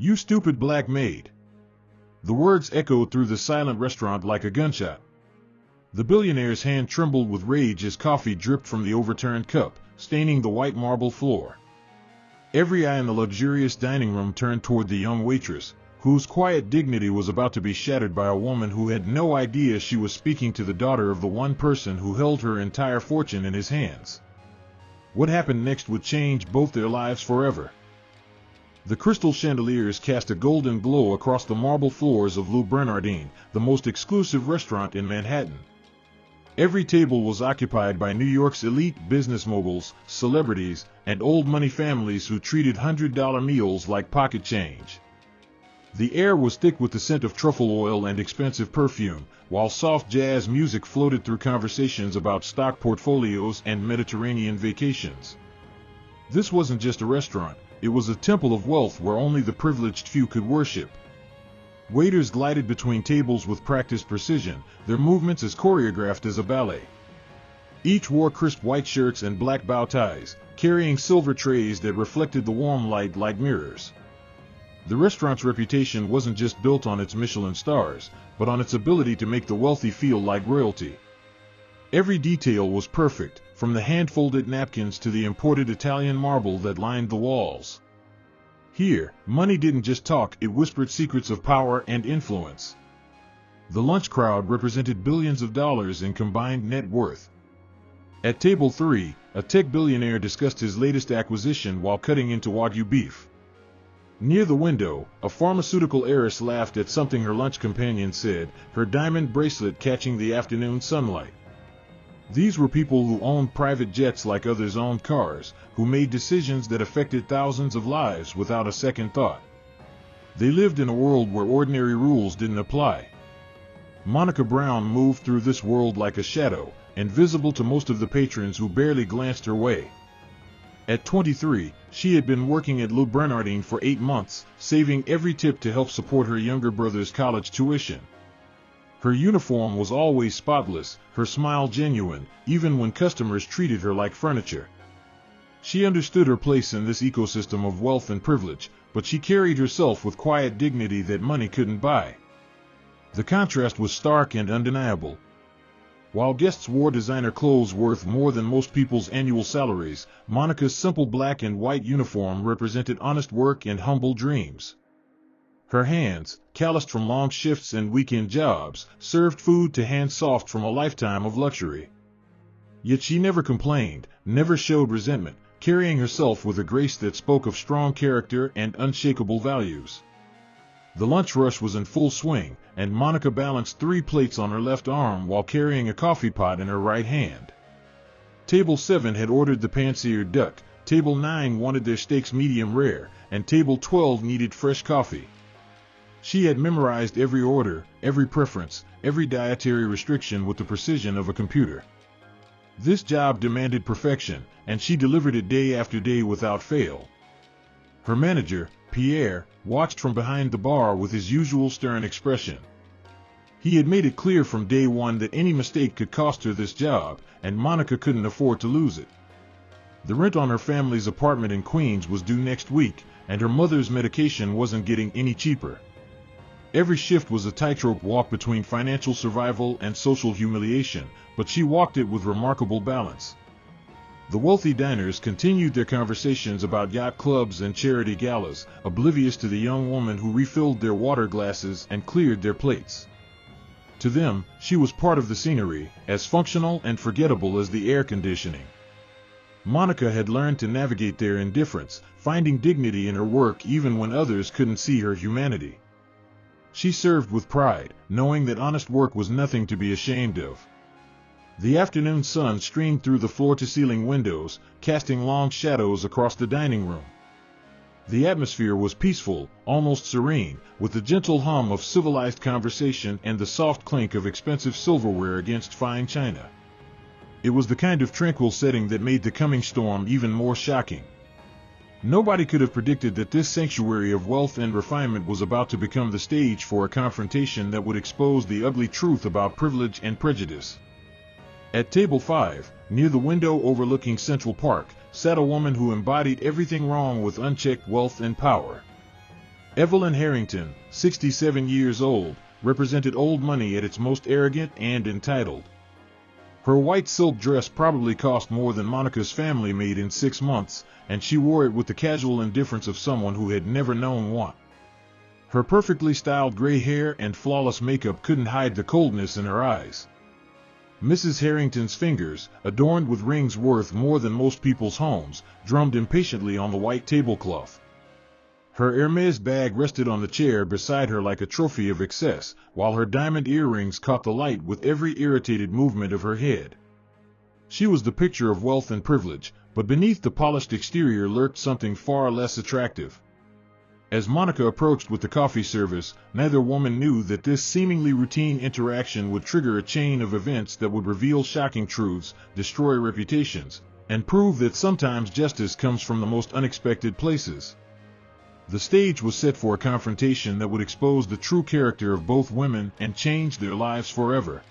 "You stupid black maid." The words echoed through the silent restaurant like a gunshot. The billionaire's hand trembled with rage as coffee dripped from the overturned cup, staining the white marble floor. Every eye in the luxurious dining room turned toward the young waitress, whose quiet dignity was about to be shattered by a woman who had no idea she was speaking to the daughter of the one person who held her entire fortune in his hands. What happened next would change both their lives forever. The crystal chandeliers cast a golden glow across the marble floors of Le Bernardin, the most exclusive restaurant in Manhattan. Every table was occupied by New York's elite business moguls, celebrities, and old money families who treated $100 meals like pocket change. The air was thick with the scent of truffle oil and expensive perfume, while soft jazz music floated through conversations about stock portfolios and Mediterranean vacations. This wasn't just a restaurant, it was a temple of wealth where only the privileged few could worship. Waiters glided between tables with practiced precision, their movements as choreographed as a ballet. Each wore crisp white shirts and black bow ties, carrying silver trays that reflected the warm light like mirrors. The restaurant's reputation wasn't just built on its Michelin stars, but on its ability to make the wealthy feel like royalty. Every detail was perfect, from the hand-folded napkins to the imported Italian marble that lined the walls. Here, money didn't just talk, it whispered secrets of power and influence. The lunch crowd represented billions of dollars in combined net worth. At table 3, a tech billionaire discussed his latest acquisition while cutting into Wagyu beef. Near the window, a pharmaceutical heiress laughed at something her lunch companion said, her diamond bracelet catching the afternoon sunlight. These were people who owned private jets like others owned cars, who made decisions that affected thousands of lives without a second thought. They lived in a world where ordinary rules didn't apply. Monica Brown moved through this world like a shadow, invisible to most of the patrons who barely glanced her way. At 23, she had been working at Le Bernardin for 8 months, saving every tip to help support her younger brother's college tuition. Her uniform was always spotless, her smile genuine, even when customers treated her like furniture. She understood her place in this ecosystem of wealth and privilege, but she carried herself with quiet dignity that money couldn't buy. The contrast was stark and undeniable. While guests wore designer clothes worth more than most people's annual salaries, Monica's simple black and white uniform represented honest work and humble dreams. Her hands, calloused from long shifts and weekend jobs, served food to hands soft from a lifetime of luxury. Yet she never complained, never showed resentment, carrying herself with a grace that spoke of strong character and unshakable values. The lunch rush was in full swing, and Monica balanced 3 plates on her left arm while carrying a coffee pot in her right hand. Table 7 had ordered the pan-seared duck, Table 9 wanted their steaks medium rare, and Table 12 needed fresh coffee. She had memorized every order, every preference, every dietary restriction with the precision of a computer. This job demanded perfection, and she delivered it day after day without fail. Her manager, Pierre, watched from behind the bar with his usual stern expression. He had made it clear from day one that any mistake could cost her this job, and Monica couldn't afford to lose it. The rent on her family's apartment in Queens was due next week, and her mother's medication wasn't getting any cheaper. Every shift was a tightrope walk between financial survival and social humiliation, but she walked it with remarkable balance. The wealthy diners continued their conversations about yacht clubs and charity galas, oblivious to the young woman who refilled their water glasses and cleared their plates. To them, she was part of the scenery, as functional and forgettable as the air conditioning. Monica had learned to navigate their indifference, finding dignity in her work even when others couldn't see her humanity. She served with pride, knowing that honest work was nothing to be ashamed of. The afternoon sun streamed through the floor-to-ceiling windows, casting long shadows across the dining room. The atmosphere was peaceful, almost serene, with the gentle hum of civilized conversation and the soft clink of expensive silverware against fine china. It was the kind of tranquil setting that made the coming storm even more shocking. Nobody could have predicted that this sanctuary of wealth and refinement was about to become the stage for a confrontation that would expose the ugly truth about privilege and prejudice. At table 5, near the window overlooking Central Park, sat a woman who embodied everything wrong with unchecked wealth and power. Evelyn Harrington, 67 years old, represented old money at its most arrogant and entitled. Her white silk dress probably cost more than Monica's family made in 6 months, and she wore it with the casual indifference of someone who had never known want. Her perfectly styled gray hair and flawless makeup couldn't hide the coldness in her eyes. Mrs. Harrington's fingers, adorned with rings worth more than most people's homes, drummed impatiently on the white tablecloth. Her Hermes bag rested on the chair beside her like a trophy of excess, while her diamond earrings caught the light with every irritated movement of her head. She was the picture of wealth and privilege, but beneath the polished exterior lurked something far less attractive. As Monica approached with the coffee service, neither woman knew that this seemingly routine interaction would trigger a chain of events that would reveal shocking truths, destroy reputations, and prove that sometimes justice comes from the most unexpected places. The stage was set for a confrontation that would expose the true character of both women and change their lives forever.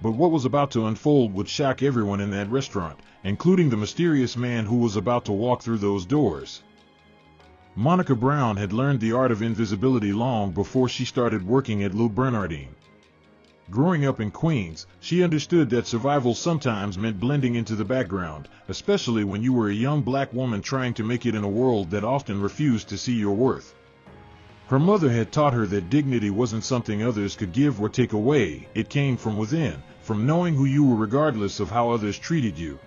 But what was about to unfold would shock everyone in that restaurant, including the mysterious man who was about to walk through those doors. Monica Brown had learned the art of invisibility long before she started working at Lou Bernardine. Growing up in Queens, she understood that survival sometimes meant blending into the background, especially when you were a young black woman trying to make it in a world that often refused to see your worth. Her mother had taught her that dignity wasn't something others could give or take away, it came from within, from knowing who you were regardless of how others treated you.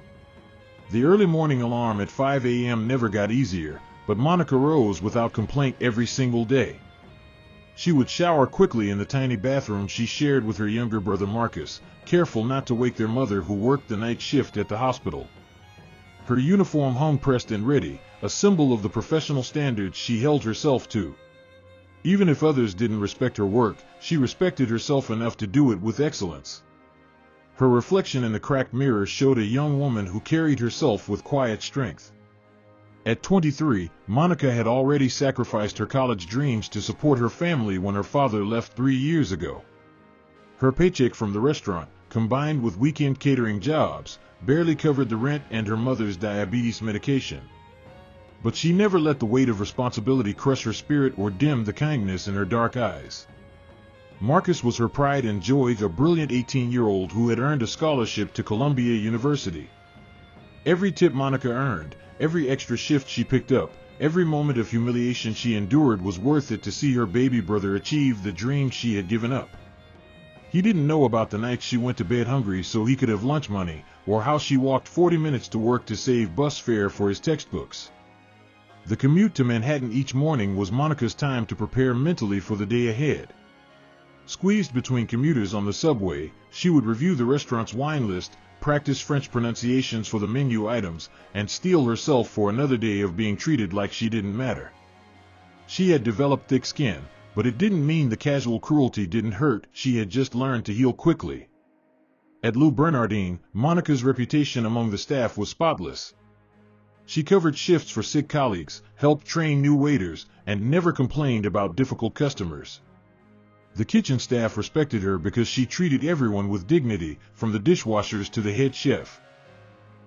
The early morning alarm at 5 a.m. never got easier, but Monica rose without complaint every single day. She would shower quickly in the tiny bathroom she shared with her younger brother Marcus, careful not to wake their mother who worked the night shift at the hospital. Her uniform hung pressed and ready, a symbol of the professional standards she held herself to. Even if others didn't respect her work, she respected herself enough to do it with excellence. Her reflection in the cracked mirror showed a young woman who carried herself with quiet strength. At 23, Monica had already sacrificed her college dreams to support her family when her father left 3 years ago. Her paycheck from the restaurant, combined with weekend catering jobs, barely covered the rent and her mother's diabetes medication. But she never let the weight of responsibility crush her spirit or dim the kindness in her dark eyes. Marcus was her pride and joy, the brilliant 18-year-old who had earned a scholarship to Columbia University. Every tip Monica earned, every extra shift she picked up, every moment of humiliation she endured was worth it to see her baby brother achieve the dream she had given up. He didn't know about the nights she went to bed hungry so he could have lunch money, or how she walked 40 minutes to work to save bus fare for his textbooks. The commute to Manhattan each morning was Monica's time to prepare mentally for the day ahead. Squeezed between commuters on the subway, she would review the restaurant's wine list, practice French pronunciations for the menu items, and steel herself for another day of being treated like she didn't matter. She had developed thick skin, but it didn't mean the casual cruelty didn't hurt. She had just learned to heal quickly. At Lou Bernardine, Monica's reputation among the staff was spotless. She covered shifts for sick colleagues, helped train new waiters, and never complained about difficult customers. The kitchen staff respected her because she treated everyone with dignity, from the dishwashers to the head chef.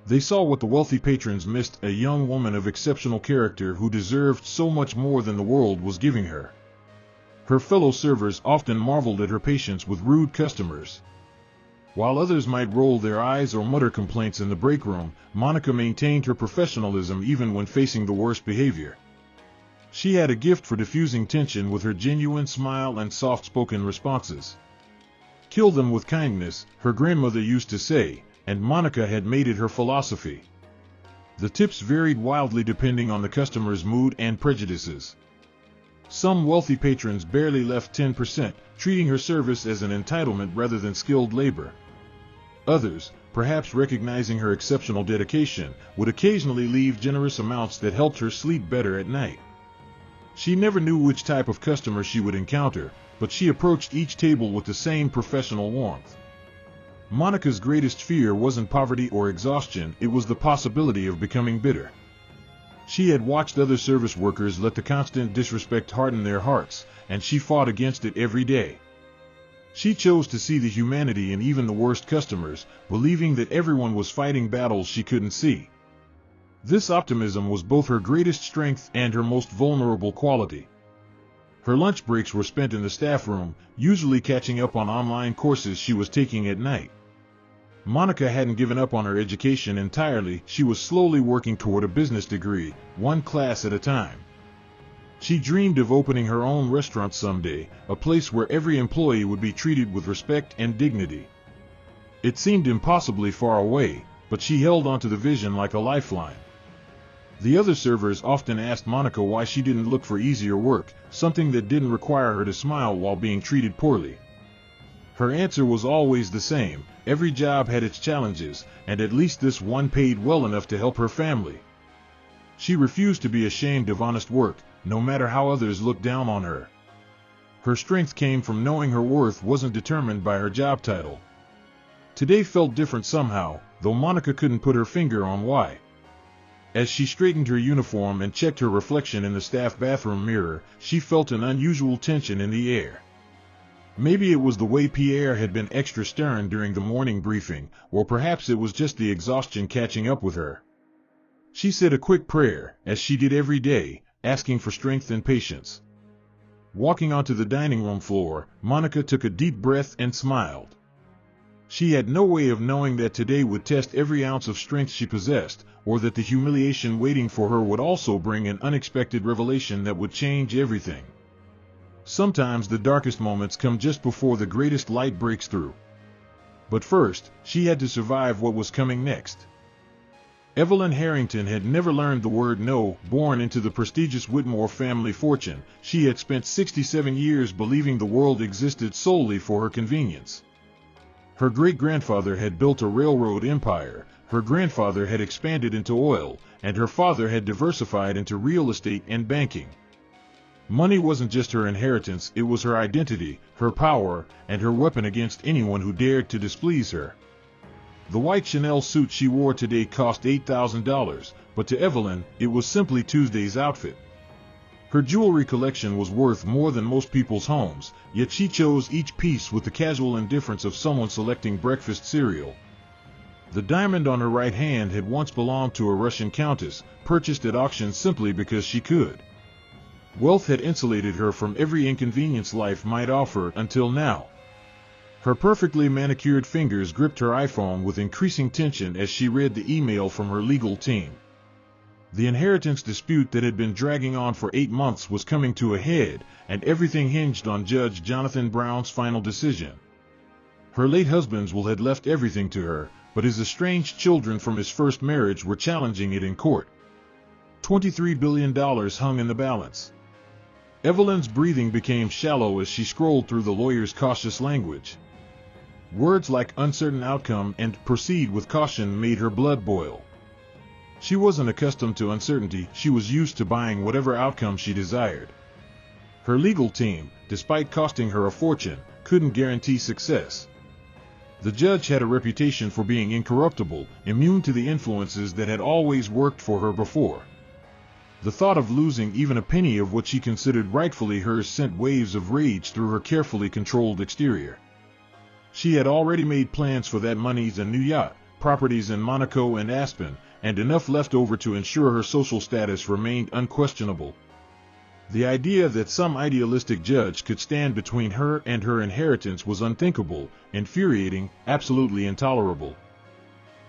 They saw what the wealthy patrons missed, a young woman of exceptional character who deserved so much more than the world was giving her. Her fellow servers often marveled at her patience with rude customers. While others might roll their eyes or mutter complaints in the break room, Monica maintained her professionalism even when facing the worst behavior. She had a gift for diffusing tension with her genuine smile and soft-spoken responses. "Kill them with kindness," her grandmother used to say, and Monica had made it her philosophy. The tips varied wildly depending on the customer's mood and prejudices. Some wealthy patrons barely left 10%, treating her service as an entitlement rather than skilled labor. Others, perhaps recognizing her exceptional dedication, would occasionally leave generous amounts that helped her sleep better at night. She never knew which type of customer she would encounter, but she approached each table with the same professional warmth. Monica's greatest fear wasn't poverty or exhaustion, it was the possibility of becoming bitter. She had watched other service workers let the constant disrespect harden their hearts, and she fought against it every day. She chose to see the humanity in even the worst customers, believing that everyone was fighting battles she couldn't see. This optimism was both her greatest strength and her most vulnerable quality. Her lunch breaks were spent in the staff room, usually catching up on online courses she was taking at night. Monica hadn't given up on her education entirely. She was slowly working toward a business degree, one class at a time. She dreamed of opening her own restaurant someday, a place where every employee would be treated with respect and dignity. It seemed impossibly far away, but she held onto the vision like a lifeline. The other servers often asked Monica why she didn't look for easier work, something that didn't require her to smile while being treated poorly. Her answer was always the same: every job had its challenges, and at least this one paid well enough to help her family. She refused to be ashamed of honest work, no matter how others looked down on her. Her strength came from knowing her worth wasn't determined by her job title. Today felt different somehow, though Monica couldn't put her finger on why. As she straightened her uniform and checked her reflection in the staff bathroom mirror, she felt an unusual tension in the air. Maybe it was the way Pierre had been extra stern during the morning briefing, or perhaps it was just the exhaustion catching up with her. She said a quick prayer, as she did every day, asking for strength and patience. Walking onto the dining room floor, Monica took a deep breath and smiled. She had no way of knowing that today would test every ounce of strength she possessed, or that the humiliation waiting for her would also bring an unexpected revelation that would change everything. Sometimes the darkest moments come just before the greatest light breaks through. But first, she had to survive what was coming next. Evelyn Harrington had never learned the word no. Born into the prestigious Whitmore family fortune, she had spent 67 years believing the world existed solely for her convenience. Her great-grandfather had built a railroad empire, her grandfather had expanded into oil, and her father had diversified into real estate and banking. Money wasn't just her inheritance, it was her identity, her power, and her weapon against anyone who dared to displease her. The white Chanel suit she wore today cost $8,000, but to Evelyn, it was simply Tuesday's outfit. Her jewelry collection was worth more than most people's homes, yet she chose each piece with the casual indifference of someone selecting breakfast cereal. The diamond on her right hand had once belonged to a Russian countess, purchased at auction simply because she could. Wealth had insulated her from every inconvenience life might offer until now. Her perfectly manicured fingers gripped her iPhone with increasing tension as she read the email from her legal team. The inheritance dispute that had been dragging on for 8 months was coming to a head, and everything hinged on Judge Jonathan Brown's final decision. Her late husband's will had left everything to her, but his estranged children from his first marriage were challenging it in court. $23 billion hung in the balance. Evelyn's breathing became shallow as she scrolled through the lawyer's cautious language. Words like uncertain outcome and proceed with caution made her blood boil. She wasn't accustomed to uncertainty, she was used to buying whatever outcome she desired. Her legal team, despite costing her a fortune, couldn't guarantee success. The judge had a reputation for being incorruptible, immune to the influences that had always worked for her before. The thought of losing even a penny of what she considered rightfully hers sent waves of rage through her carefully controlled exterior. She had already made plans for that money: a new yacht, properties in Monaco and Aspen, and enough left over to ensure her social status remained unquestionable. The idea that some idealistic judge could stand between her and her inheritance was unthinkable, infuriating, absolutely intolerable.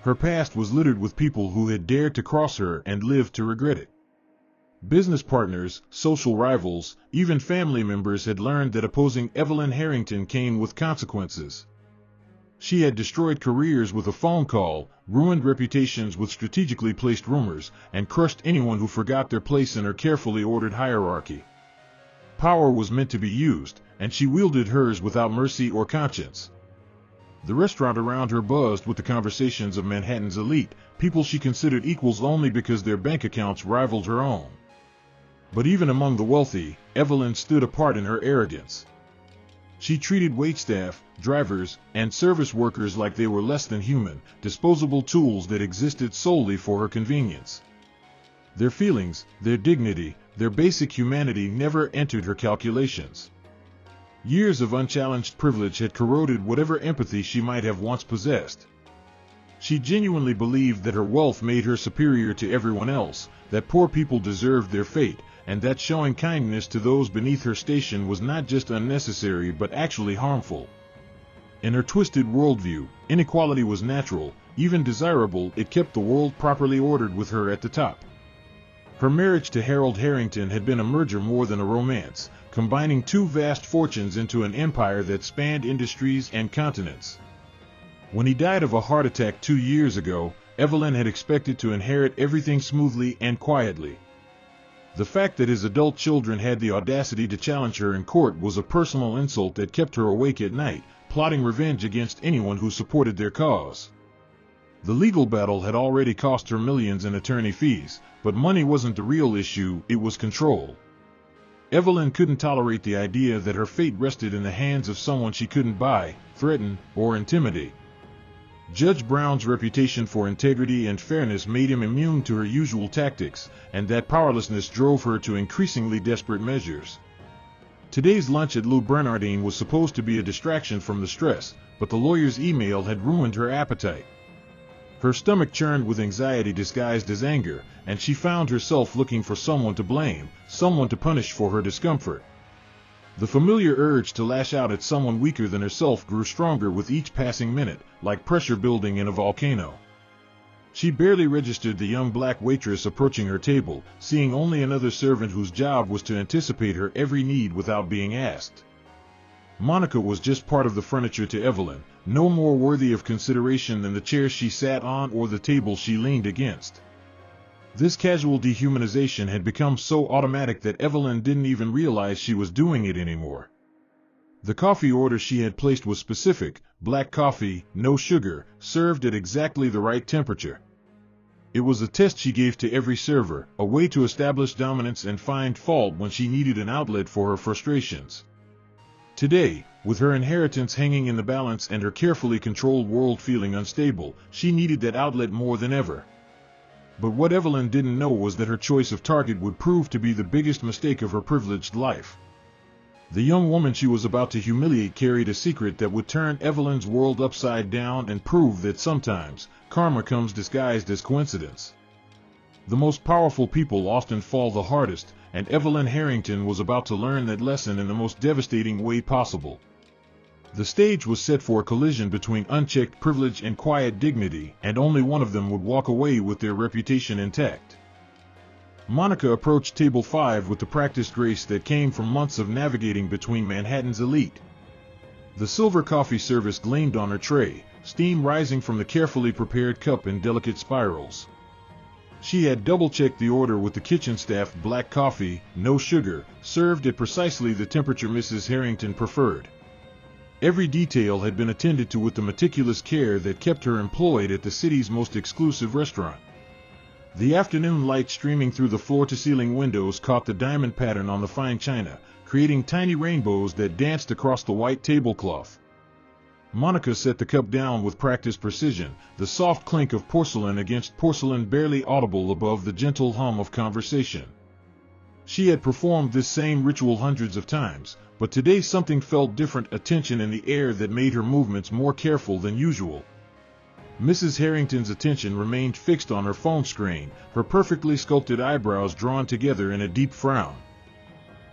Her past was littered with people who had dared to cross her and lived to regret it. Business partners, social rivals, even family members had learned that opposing Evelyn Harrington came with consequences. She had destroyed careers with a phone call, ruined reputations with strategically placed rumors, and crushed anyone who forgot their place in her carefully ordered hierarchy. Power was meant to be used, and she wielded hers without mercy or conscience. The restaurant around her buzzed with the conversations of Manhattan's elite, people she considered equals only because their bank accounts rivaled her own. But even among the wealthy, Evelyn stood apart in her arrogance. She treated waitstaff, drivers, and service workers like they were less than human, disposable tools that existed solely for her convenience. Their feelings, their dignity, their basic humanity never entered her calculations. Years of unchallenged privilege had corroded whatever empathy she might have once possessed. She genuinely believed that her wealth made her superior to everyone else, that poor people deserved their fate, and that showing kindness to those beneath her station was not just unnecessary but actually harmful. In her twisted worldview, inequality was natural, even desirable. It kept the world properly ordered with her at the top. Her marriage to Harold Harrington had been a merger more than a romance, combining two vast fortunes into an empire that spanned industries and continents. When he died of a heart attack 2 years ago, Evelyn had expected to inherit everything smoothly and quietly. The fact that his adult children had the audacity to challenge her in court was a personal insult that kept her awake at night, plotting revenge against anyone who supported their cause. The legal battle had already cost her millions in attorney fees, but money wasn't the real issue, it was control. Evelyn couldn't tolerate the idea that her fate rested in the hands of someone she couldn't buy, threaten, or intimidate. Judge Brown's reputation for integrity and fairness made him immune to her usual tactics, and that powerlessness drove her to increasingly desperate measures. Today's lunch at Lou Bernardine was supposed to be a distraction from the stress, but the lawyer's email had ruined her appetite. Her stomach churned with anxiety disguised as anger, and she found herself looking for someone to blame, someone to punish for her discomfort. The familiar urge to lash out at someone weaker than herself grew stronger with each passing minute, like pressure building in a volcano. She barely registered the young black waitress approaching her table, seeing only another servant whose job was to anticipate her every need without being asked. Monica was just part of the furniture to Evelyn, no more worthy of consideration than the chair she sat on or the table she leaned against. This casual dehumanization had become so automatic that Evelyn didn't even realize she was doing it anymore. The coffee order she had placed was specific: black coffee, no sugar, served at exactly the right temperature. It was a test she gave to every server, a way to establish dominance and find fault when she needed an outlet for her frustrations. Today, with her inheritance hanging in the balance and her carefully controlled world feeling unstable, she needed that outlet more than ever. But what Evelyn didn't know was that her choice of target would prove to be the biggest mistake of her privileged life. The young woman she was about to humiliate carried a secret that would turn Evelyn's world upside down and prove that sometimes karma comes disguised as coincidence. The most powerful people often fall the hardest, and Evelyn Harrington was about to learn that lesson in the most devastating way possible. The stage was set for a collision between unchecked privilege and quiet dignity, and only one of them would walk away with their reputation intact. Monica approached table 5 with the practiced grace that came from months of navigating between Manhattan's elite. The silver coffee service gleamed on her tray, steam rising from the carefully prepared cup in delicate spirals. She had double-checked the order with the kitchen staff: black coffee, no sugar, served at precisely the temperature Mrs. Harrington preferred. Every detail had been attended to with the meticulous care that kept her employed at the city's most exclusive restaurant. The afternoon light streaming through the floor-to-ceiling windows caught the diamond pattern on the fine china, creating tiny rainbows that danced across the white tablecloth. Monica set the cup down with practiced precision, the soft clink of porcelain against porcelain barely audible above the gentle hum of conversation. She had performed this same ritual hundreds of times, but today something felt different, a tension in the air that made her movements more careful than usual. Mrs. Harrington's attention remained fixed on her phone screen, her perfectly sculpted eyebrows drawn together in a deep frown.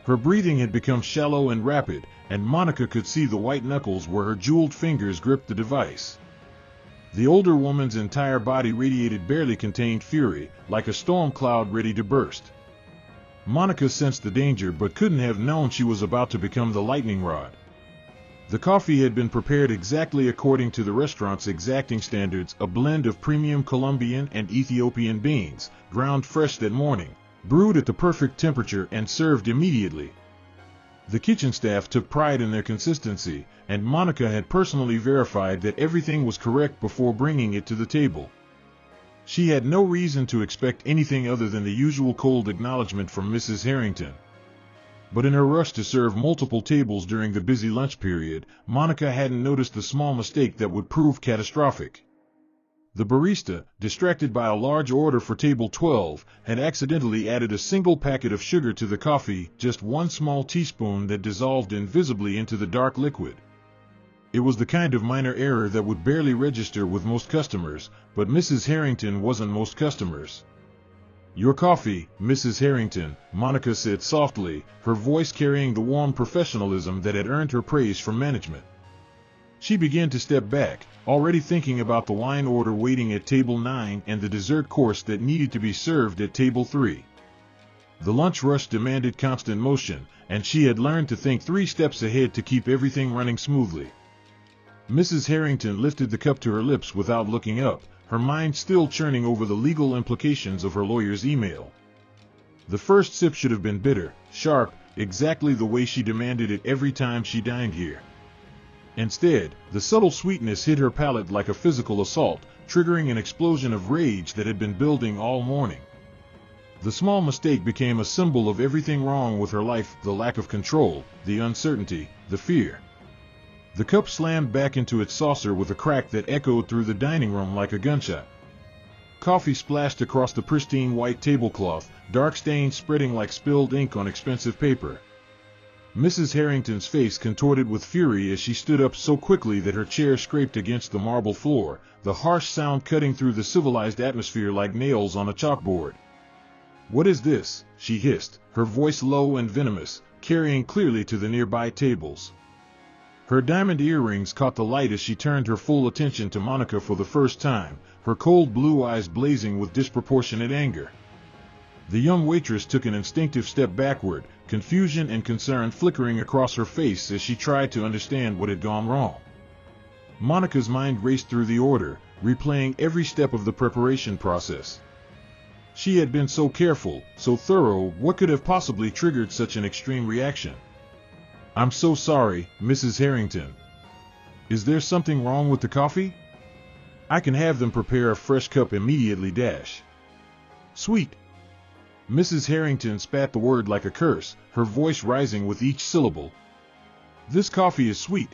Her breathing had become shallow and rapid, and Monica could see the white knuckles where her jeweled fingers gripped the device. The older woman's entire body radiated barely contained fury, like a storm cloud ready to burst. Monica sensed the danger but couldn't have known she was about to become the lightning rod. The coffee had been prepared exactly according to the restaurant's exacting standards, a blend of premium Colombian and Ethiopian beans, ground fresh that morning, brewed at the perfect temperature and served immediately. The kitchen staff took pride in their consistency, and Monica had personally verified that everything was correct before bringing it to the table. She had no reason to expect anything other than the usual cold acknowledgement from Mrs. Harrington. But in her rush to serve multiple tables during the busy lunch period, Monica hadn't noticed the small mistake that would prove catastrophic. The barista, distracted by a large order for table 12, had accidentally added a single packet of sugar to the coffee, just one small teaspoon that dissolved invisibly into the dark liquid. It was the kind of minor error that would barely register with most customers, but Mrs. Harrington wasn't most customers. "Your coffee, Mrs. Harrington," Monica said softly, her voice carrying the warm professionalism that had earned her praise from management. She began to step back, already thinking about the wine order waiting at table 9 and the dessert course that needed to be served at table 3. The lunch rush demanded constant motion, and she had learned to think 3 steps ahead to keep everything running smoothly. Mrs. Harrington lifted the cup to her lips without looking up, her mind still churning over the legal implications of her lawyer's email. The first sip should have been bitter, sharp, exactly the way she demanded it every time she dined here. Instead, the subtle sweetness hit her palate like a physical assault, triggering an explosion of rage that had been building all morning. The small mistake became a symbol of everything wrong with her life, the lack of control, the uncertainty, the fear. The cup slammed back into its saucer with a crack that echoed through the dining room like a gunshot. Coffee splashed across the pristine white tablecloth, dark stains spreading like spilled ink on expensive paper. Mrs. Harrington's face contorted with fury as she stood up so quickly that her chair scraped against the marble floor, the harsh sound cutting through the civilized atmosphere like nails on a chalkboard. "What is this?" she hissed, her voice low and venomous, carrying clearly to the nearby tables. Her diamond earrings caught the light as she turned her full attention to Monica for the first time, her cold blue eyes blazing with disproportionate anger. The young waitress took an instinctive step backward, confusion and concern flickering across her face as she tried to understand what had gone wrong. Monica's mind raced through the order, replaying every step of the preparation process. She had been so careful, so thorough, what could have possibly triggered such an extreme reaction? "I'm so sorry, Mrs. Harrington. Is there something wrong with the coffee? I can have them prepare a fresh cup immediately. Sweet." Mrs. Harrington spat the word like a curse, her voice rising with each syllable. "This coffee is sweet.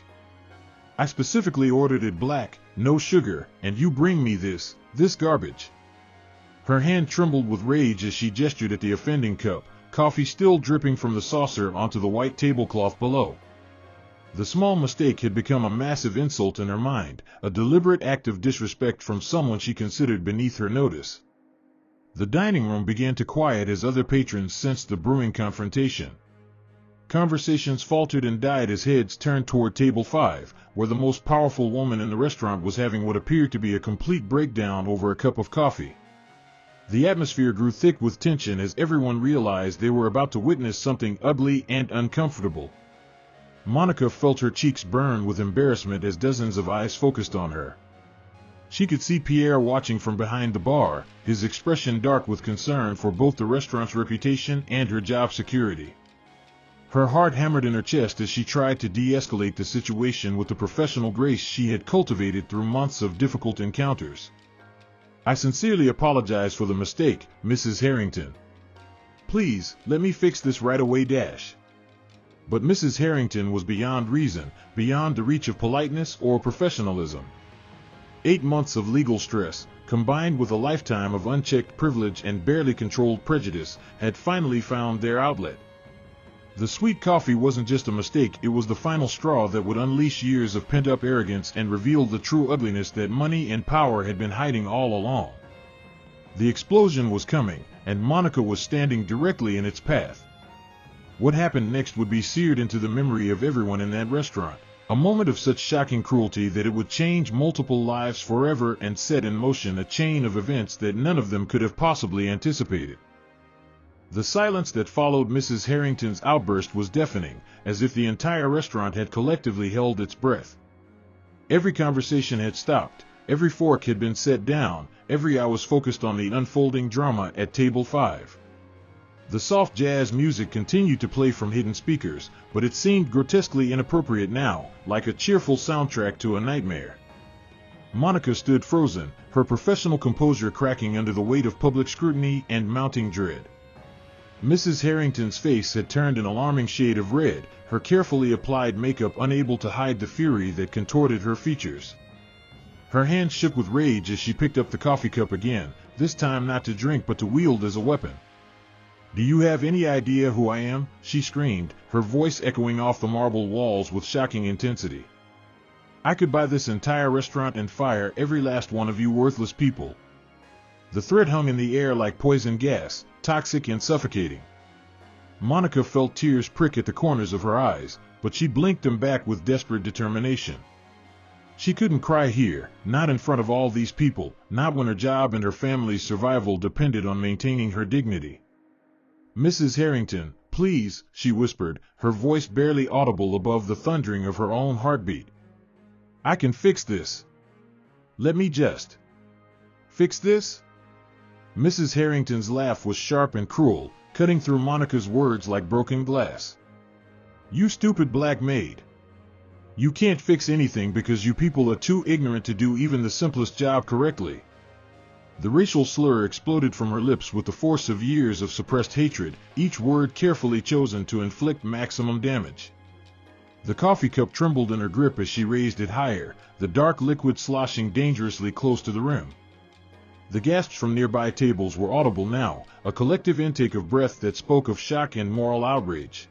I specifically ordered it black, no sugar, and you bring me this garbage." Her hand trembled with rage as she gestured at the offending cup, coffee still dripping from the saucer onto the white tablecloth below. The small mistake had become a massive insult in her mind, a deliberate act of disrespect from someone she considered beneath her notice. The dining room began to quiet as other patrons sensed the brewing confrontation. Conversations faltered and died as heads turned toward table 5, where the most powerful woman in the restaurant was having what appeared to be a complete breakdown over a cup of coffee. The atmosphere grew thick with tension as everyone realized they were about to witness something ugly and uncomfortable. Monica felt her cheeks burn with embarrassment as dozens of eyes focused on her. She could see Pierre watching from behind the bar, his expression dark with concern for both the restaurant's reputation and her job security. Her heart hammered in her chest as she tried to de-escalate the situation with the professional grace she had cultivated through months of difficult encounters. "I sincerely apologize for the mistake, Mrs. Harrington. Please, let me fix this right away. But Mrs. Harrington was beyond reason, beyond the reach of politeness or professionalism. 8 months of legal stress, combined with a lifetime of unchecked privilege and barely controlled prejudice, had finally found their outlet. The sweet coffee wasn't just a mistake, it was the final straw that would unleash years of pent-up arrogance and reveal the true ugliness that money and power had been hiding all along. The explosion was coming, and Monica was standing directly in its path. What happened next would be seared into the memory of everyone in that restaurant, a moment of such shocking cruelty that it would change multiple lives forever and set in motion a chain of events that none of them could have possibly anticipated. The silence that followed Mrs. Harrington's outburst was deafening, as if the entire restaurant had collectively held its breath. Every conversation had stopped, every fork had been set down, every eye was focused on the unfolding drama at table 5. The soft jazz music continued to play from hidden speakers, but it seemed grotesquely inappropriate now, like a cheerful soundtrack to a nightmare. Monica stood frozen, her professional composure cracking under the weight of public scrutiny and mounting dread. Mrs. Harrington's face had turned an alarming shade of red, her carefully applied makeup unable to hide the fury that contorted her features. Her hands shook with rage as she picked up the coffee cup again, this time not to drink but to wield as a weapon. "Do you have any idea who I am?" she screamed, her voice echoing off the marble walls with shocking intensity. "I could buy this entire restaurant and fire every last one of you worthless people." The threat hung in the air like poison gas, toxic and suffocating. Monica felt tears prick at the corners of her eyes, but she blinked them back with desperate determination. She couldn't cry here, not in front of all these people, not when her job and her family's survival depended on maintaining her dignity. "Mrs. Harrington, please," she whispered, her voice barely audible above the thundering of her own heartbeat. "I can fix this. Let me just fix this." Mrs. Harrington's laugh was sharp and cruel, cutting through Monica's words like broken glass. "You stupid black maid. You can't fix anything because you people are too ignorant to do even the simplest job correctly." The racial slur exploded from her lips with the force of years of suppressed hatred, each word carefully chosen to inflict maximum damage. The coffee cup trembled in her grip as she raised it higher, the dark liquid sloshing dangerously close to the rim. The gasps from nearby tables were audible now, a collective intake of breath that spoke of shock and moral outrage.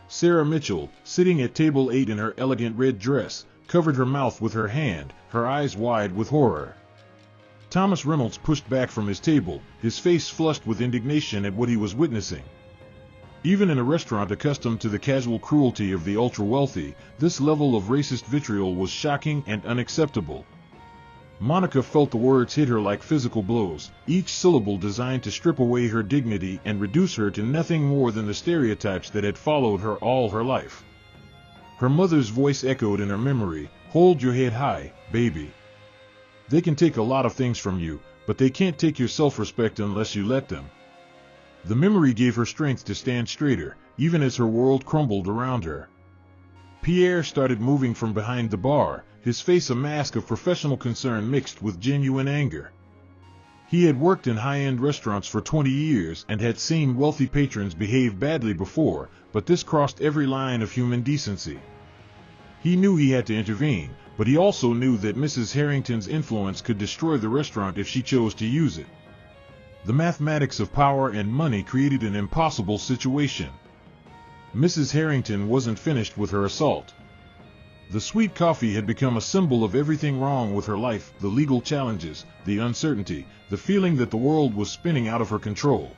Sarah Mitchell, sitting at table 8 in her elegant red dress, covered her mouth with her hand, her eyes wide with horror. Thomas Reynolds pushed back from his table, his face flushed with indignation at what he was witnessing. Even in a restaurant accustomed to the casual cruelty of the ultra-wealthy, this level of racist vitriol was shocking and unacceptable. Monica felt the words hit her like physical blows, each syllable designed to strip away her dignity and reduce her to nothing more than the stereotypes that had followed her all her life. Her mother's voice echoed in her memory, "Hold your head high, baby. They can take a lot of things from you, but they can't take your self-respect unless you let them." The memory gave her strength to stand straighter, even as her world crumbled around her. Pierre started moving from behind the bar, his face a mask of professional concern mixed with genuine anger. He had worked in high-end restaurants for 20 years and had seen wealthy patrons behave badly before, but this crossed every line of human decency. He knew he had to intervene, but he also knew that Mrs. Harrington's influence could destroy the restaurant if she chose to use it. The mathematics of power and money created an impossible situation. Mrs. Harrington wasn't finished with her assault. The sweet coffee had become a symbol of everything wrong with her life, the legal challenges, the uncertainty, the feeling that the world was spinning out of her control.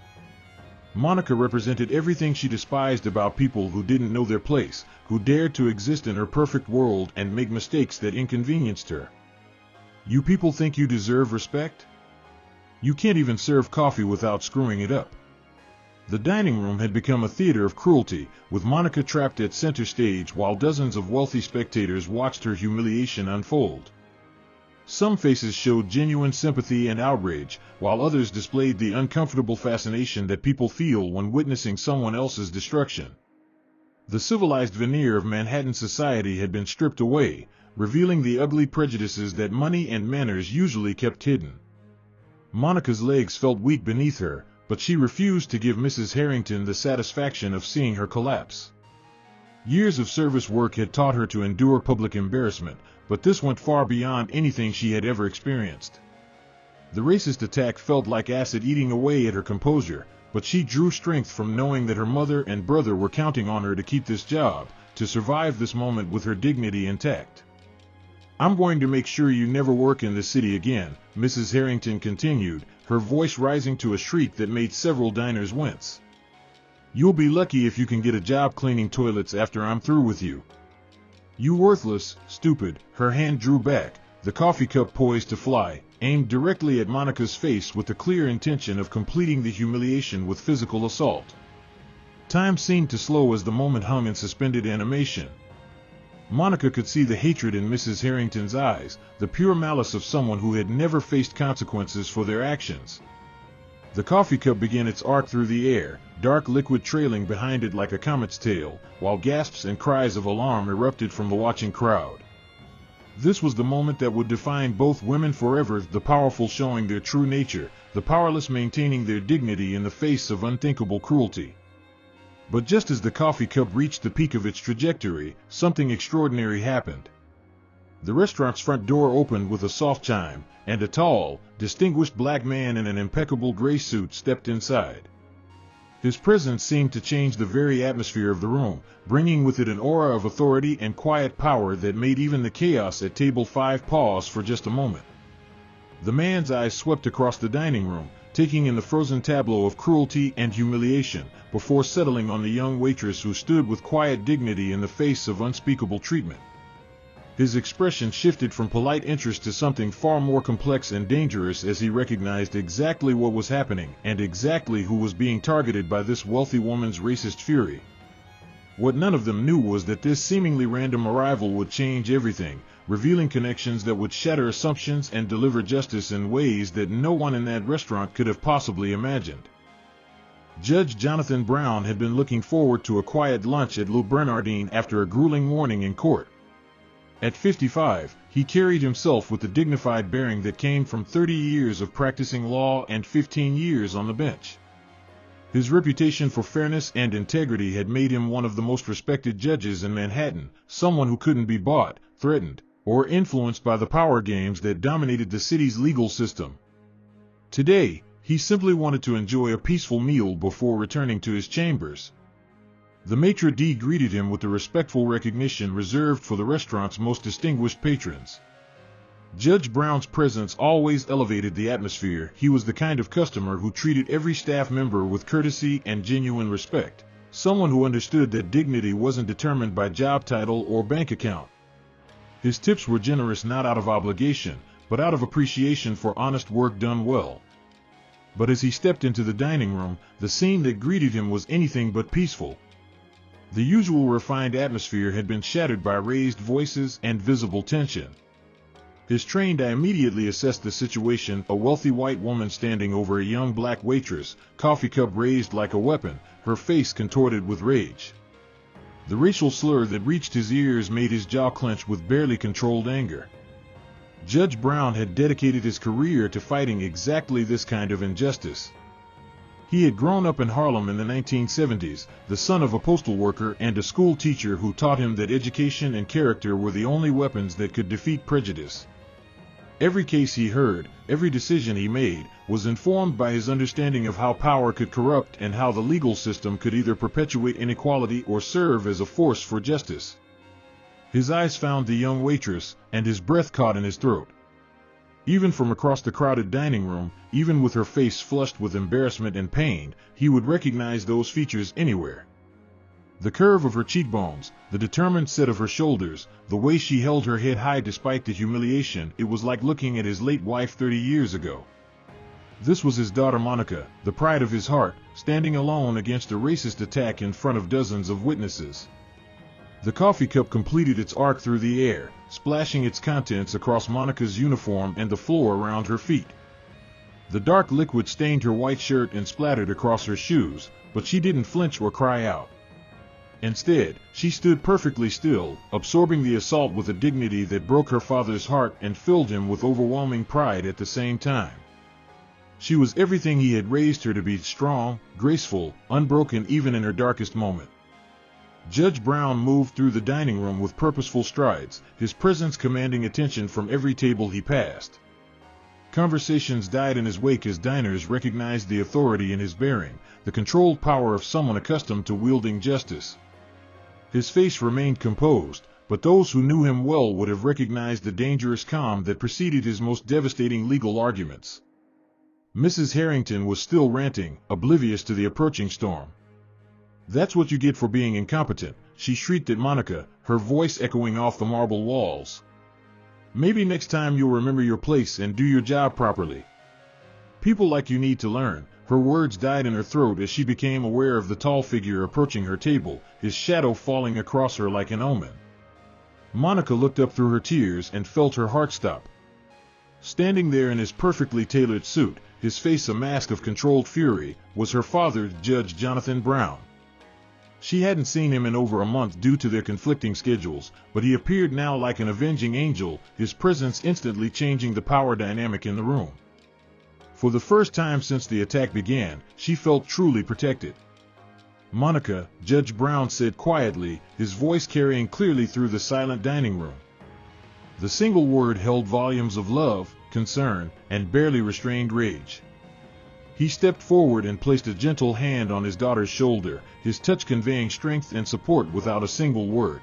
Monica represented everything she despised about people who didn't know their place, who dared to exist in her perfect world and make mistakes that inconvenienced her. "You people think you deserve respect? You can't even serve coffee without screwing it up." The dining room had become a theater of cruelty, with Monica trapped at center stage while dozens of wealthy spectators watched her humiliation unfold. Some faces showed genuine sympathy and outrage, while others displayed the uncomfortable fascination that people feel when witnessing someone else's destruction. The civilized veneer of Manhattan society had been stripped away, revealing the ugly prejudices that money and manners usually kept hidden. Monica's legs felt weak beneath her, but she refused to give Mrs. Harrington the satisfaction of seeing her collapse. Years of service work had taught her to endure public embarrassment, but this went far beyond anything she had ever experienced. The racist attack felt like acid eating away at her composure, but she drew strength from knowing that her mother and brother were counting on her to keep this job, to survive this moment with her dignity intact. "I'm going to make sure you never work in this city again," Mrs. Harrington continued, her voice rising to a shriek that made several diners wince. "You'll be lucky if you can get a job cleaning toilets after I'm through with you. You worthless, stupid." Her hand drew back, the coffee cup poised to fly, aimed directly at Monica's face with the clear intention of completing the humiliation with physical assault. Time seemed to slow as the moment hung in suspended animation. Monica could see the hatred in Mrs. Harrington's eyes, the pure malice of someone who had never faced consequences for their actions. The coffee cup began its arc through the air, dark liquid trailing behind it like a comet's tail, while gasps and cries of alarm erupted from the watching crowd. This was the moment that would define both women forever, the powerful showing their true nature, the powerless maintaining their dignity in the face of unthinkable cruelty. But just as the coffee cup reached the peak of its trajectory, something extraordinary happened. The restaurant's front door opened with a soft chime, and a tall, distinguished black man in an impeccable gray suit stepped inside. His presence seemed to change the very atmosphere of the room, bringing with it an aura of authority and quiet power that made even the chaos at table 5 pause for just a moment. The man's eyes swept across the dining room, taking in the frozen tableau of cruelty and humiliation, before settling on the young waitress who stood with quiet dignity in the face of unspeakable treatment. His expression shifted from polite interest to something far more complex and dangerous as he recognized exactly what was happening and exactly who was being targeted by this wealthy woman's racist fury. What none of them knew was that this seemingly random arrival would change everything, revealing connections that would shatter assumptions and deliver justice in ways that no one in that restaurant could have possibly imagined. Judge Jonathan Brown had been looking forward to a quiet lunch at Le Bernardin after a grueling morning in court. At 55, he carried himself with the dignified bearing that came from 30 years of practicing law and 15 years on the bench. His reputation for fairness and integrity had made him one of the most respected judges in Manhattan, someone who couldn't be bought, threatened, or influenced by the power games that dominated the city's legal system. Today, he simply wanted to enjoy a peaceful meal before returning to his chambers. The maitre d' greeted him with the respectful recognition reserved for the restaurant's most distinguished patrons. Judge Brown's presence always elevated the atmosphere. He was the kind of customer who treated every staff member with courtesy and genuine respect, someone who understood that dignity wasn't determined by job title or bank account. His tips were generous not out of obligation, but out of appreciation for honest work done well. But as he stepped into the dining room, the scene that greeted him was anything but peaceful. The usual refined atmosphere had been shattered by raised voices and visible tension. His trained eye immediately assessed the situation: a wealthy white woman standing over a young black waitress, coffee cup raised like a weapon, her face contorted with rage. The racial slur that reached his ears made his jaw clench with barely controlled anger. Judge Brown had dedicated his career to fighting exactly this kind of injustice. He had grown up in Harlem in the 1970s, the son of a postal worker and a school teacher who taught him that education and character were the only weapons that could defeat prejudice. Every case he heard, every decision he made, was informed by his understanding of how power could corrupt and how the legal system could either perpetuate inequality or serve as a force for justice. His eyes found the young waitress, and his breath caught in his throat. Even from across the crowded dining room, even with her face flushed with embarrassment and pain, he would recognize those features anywhere. The curve of her cheekbones, the determined set of her shoulders, the way she held her head high despite the humiliation, it was like looking at his late wife 30 years ago. This was his daughter Monica, the pride of his heart, standing alone against a racist attack in front of dozens of witnesses. The coffee cup completed its arc through the air, splashing its contents across Monica's uniform and the floor around her feet. The dark liquid stained her white shirt and splattered across her shoes, but she didn't flinch or cry out. Instead, she stood perfectly still, absorbing the assault with a dignity that broke her father's heart and filled him with overwhelming pride at the same time. She was everything he had raised her to be: strong, graceful, unbroken even in her darkest moment. Judge Brown moved through the dining room with purposeful strides, his presence commanding attention from every table he passed. Conversations died in his wake as diners recognized the authority in his bearing, the controlled power of someone accustomed to wielding justice. His face remained composed, but those who knew him well would have recognized the dangerous calm that preceded his most devastating legal arguments. Mrs. Harrington was still ranting, oblivious to the approaching storm. "That's what you get for being incompetent," she shrieked at Monica, her voice echoing off the marble walls. "Maybe next time you'll remember your place and do your job properly. People like you need to learn." Her words died in her throat as she became aware of the tall figure approaching her table, his shadow falling across her like an omen. Monica looked up through her tears and felt her heart stop. Standing there in his perfectly tailored suit, his face a mask of controlled fury, was her father, Judge Jonathan Brown. She hadn't seen him in over a month due to their conflicting schedules, but he appeared now like an avenging angel, his presence instantly changing the power dynamic in the room. For the first time since the attack began, she felt truly protected. "Monica," Judge Brown said quietly, his voice carrying clearly through the silent dining room. The single word held volumes of love, concern, and barely restrained rage. He stepped forward and placed a gentle hand on his daughter's shoulder, his touch conveying strength and support without a single word.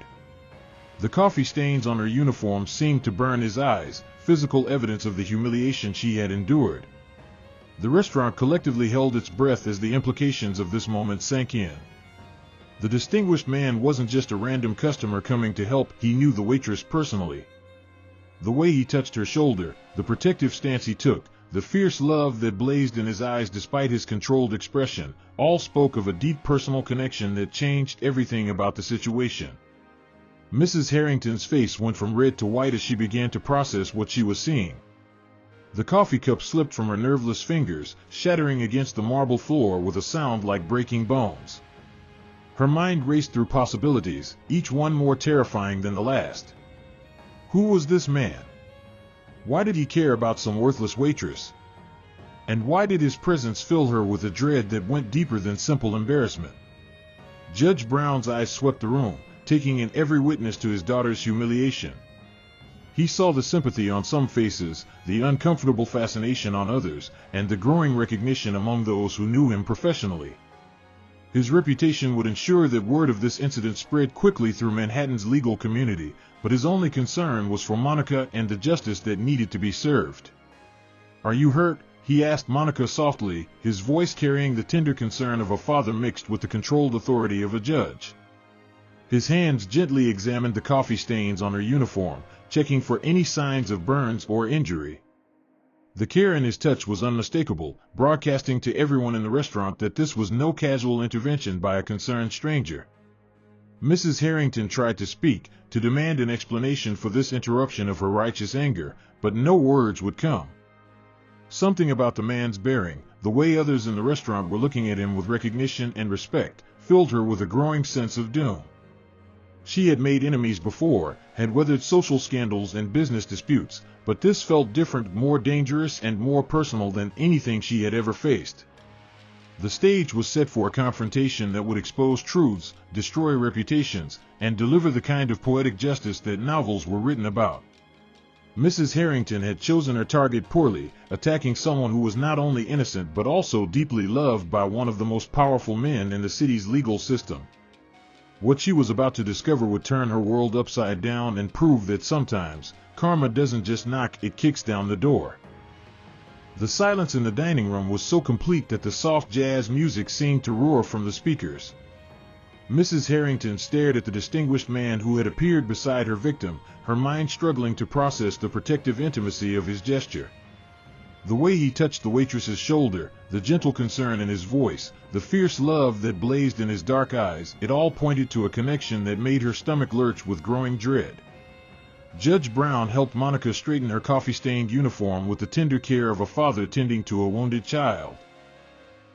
The coffee stains on her uniform seemed to burn his eyes, physical evidence of the humiliation she had endured. The restaurant collectively held its breath as the implications of this moment sank in. The distinguished man wasn't just a random customer coming to help, he knew the waitress personally. The way he touched her shoulder, the protective stance he took, the fierce love that blazed in his eyes despite his controlled expression, all spoke of a deep personal connection that changed everything about the situation. Mrs. Harrington's face went from red to white as she began to process what she was seeing. The coffee cup slipped from her nerveless fingers, shattering against the marble floor with a sound like breaking bones. Her mind raced through possibilities, each one more terrifying than the last. Who was this man? Why did he care about some worthless waitress? And why did his presence fill her with a dread that went deeper than simple embarrassment? Judge Brown's eyes swept the room, taking in every witness to his daughter's humiliation. He saw the sympathy on some faces, the uncomfortable fascination on others, and the growing recognition among those who knew him professionally. His reputation would ensure that word of this incident spread quickly through Manhattan's legal community, but his only concern was for Monica and the justice that needed to be served. "Are you hurt?" he asked Monica softly, his voice carrying the tender concern of a father mixed with the controlled authority of a judge. His hands gently examined the coffee stains on her uniform, checking for any signs of burns or injury. The care in his touch was unmistakable, broadcasting to everyone in the restaurant that this was no casual intervention by a concerned stranger. Mrs. Harrington tried to speak, to demand an explanation for this interruption of her righteous anger, but no words would come. Something about the man's bearing, the way others in the restaurant were looking at him with recognition and respect, filled her with a growing sense of doom. She had made enemies before, had weathered social scandals and business disputes, but this felt different, more dangerous and more personal than anything she had ever faced. The stage was set for a confrontation that would expose truths, destroy reputations, and deliver the kind of poetic justice that novels were written about. Mrs. Harrington had chosen her target poorly, attacking someone who was not only innocent but also deeply loved by one of the most powerful men in the city's legal system. What she was about to discover would turn her world upside down and prove that sometimes, karma doesn't just knock, it kicks down the door. The silence in the dining room was so complete that the soft jazz music seemed to roar from the speakers. Mrs. Harrington stared at the distinguished man who had appeared beside her victim, her mind struggling to process the protective intimacy of his gesture. The way he touched the waitress's shoulder, the gentle concern in his voice, the fierce love that blazed in his dark eyes, it all pointed to a connection that made her stomach lurch with growing dread. Judge Brown helped Monica straighten her coffee-stained uniform with the tender care of a father tending to a wounded child.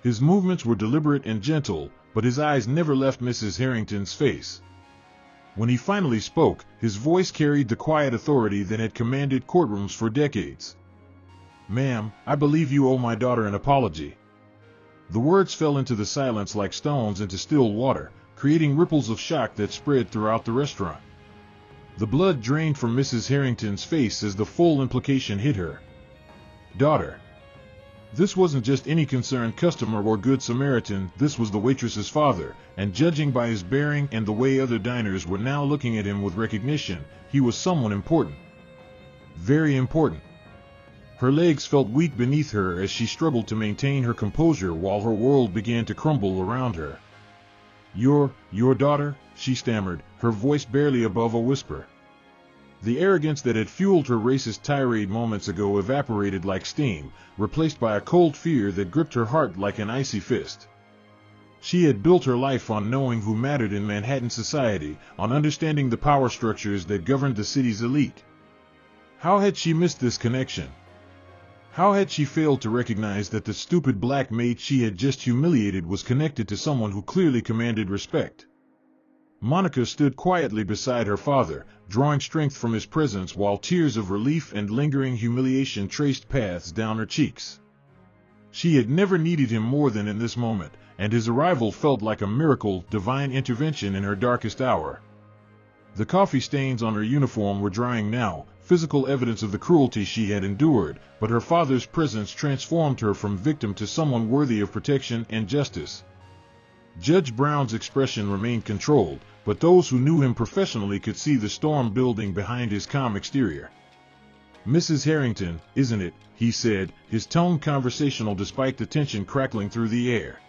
His movements were deliberate and gentle, but his eyes never left Mrs. Harrington's face. When he finally spoke, his voice carried the quiet authority that had commanded courtrooms for decades. "Ma'am, I believe you owe my daughter an apology." The words fell into the silence like stones into still water, creating ripples of shock that spread throughout the restaurant. The blood drained from Mrs. Harrington's face as the full implication hit her. Daughter. This wasn't just any concerned customer or good Samaritan, this was the waitress's father, and judging by his bearing and the way other diners were now looking at him with recognition, he was someone important. Very important. Her legs felt weak beneath her as she struggled to maintain her composure while her world began to crumble around her. Your daughter?" she stammered, her voice barely above a whisper. The arrogance that had fueled her racist tirade moments ago evaporated like steam, replaced by a cold fear that gripped her heart like an icy fist. She had built her life on knowing who mattered in Manhattan society, on understanding the power structures that governed the city's elite. How had she missed this connection? How had she failed to recognize that the stupid black maid she had just humiliated was connected to someone who clearly commanded respect? Monica stood quietly beside her father, drawing strength from his presence while tears of relief and lingering humiliation traced paths down her cheeks. She had never needed him more than in this moment, and his arrival felt like a miracle, divine intervention in her darkest hour. The coffee stains on her uniform were drying now, physical evidence of the cruelty she had endured, but her father's presence transformed her from victim to someone worthy of protection and justice. Judge Brown's expression remained controlled, but those who knew him professionally could see the storm building behind his calm exterior. "Mrs. Harrington, isn't it?" he said, his tone conversational despite the tension crackling through the air.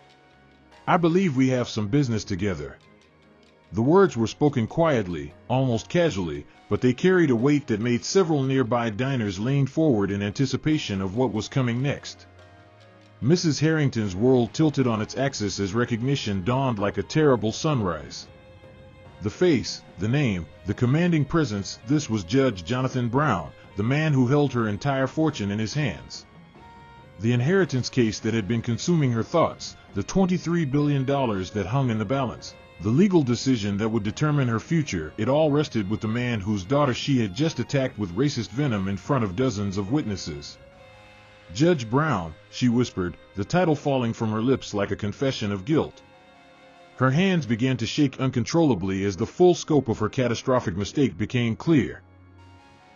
"I believe we have some business together." The words were spoken quietly, almost casually, but they carried a weight that made several nearby diners lean forward in anticipation of what was coming next. Mrs. Harrington's world tilted on its axis as recognition dawned like a terrible sunrise. The face, the name, the commanding presence, this was Judge Jonathan Brown, the man who held her entire fortune in his hands. The inheritance case that had been consuming her thoughts, the $23 billion that hung in the balance, the legal decision that would determine her future, it all rested with the man whose daughter she had just attacked with racist venom in front of dozens of witnesses. "Judge Brown," she whispered, the title falling from her lips like a confession of guilt. Her hands began to shake uncontrollably as the full scope of her catastrophic mistake became clear.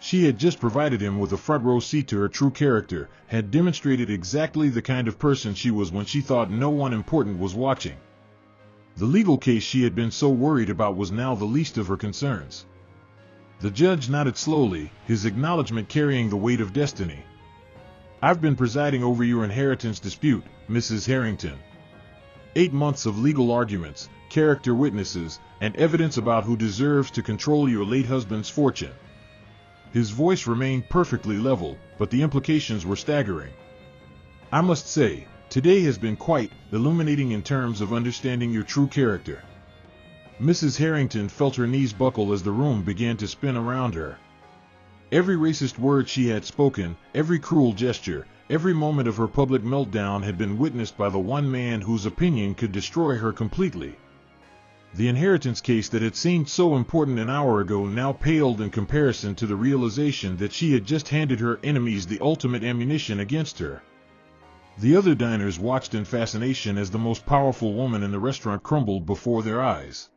She had just provided him with a front-row seat to her true character, had demonstrated exactly the kind of person she was when she thought no one important was watching. The legal case she had been so worried about was now the least of her concerns. The judge nodded slowly, his acknowledgement carrying the weight of destiny. "I've been presiding over your inheritance dispute, Mrs. Harrington. 8 months of legal arguments, character witnesses, and evidence about who deserves to control your late husband's fortune." His voice remained perfectly level, but the implications were staggering. "I must say, today has been quite illuminating in terms of understanding your true character." Mrs. Harrington felt her knees buckle as the room began to spin around her. Every racist word she had spoken, every cruel gesture, every moment of her public meltdown had been witnessed by the one man whose opinion could destroy her completely. The inheritance case that had seemed so important an hour ago now paled in comparison to the realization that she had just handed her enemies the ultimate ammunition against her. The other diners watched in fascination as the most powerful woman in the restaurant crumbled before their eyes.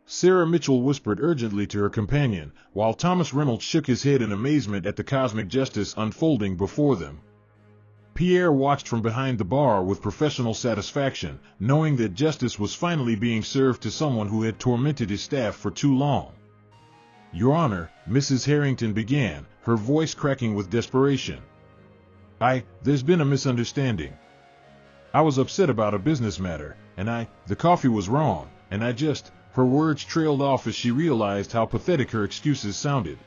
Sarah Mitchell whispered urgently to her companion, while Thomas Reynolds shook his head in amazement at the cosmic justice unfolding before them. Pierre watched from behind the bar with professional satisfaction, knowing that justice was finally being served to someone who had tormented his staff for too long. "Your Honor," Mrs. Harrington began, her voice cracking with desperation. There's been a misunderstanding. I was upset about a business matter, and the coffee was wrong, and her words trailed off as she realized how pathetic her excuses sounded.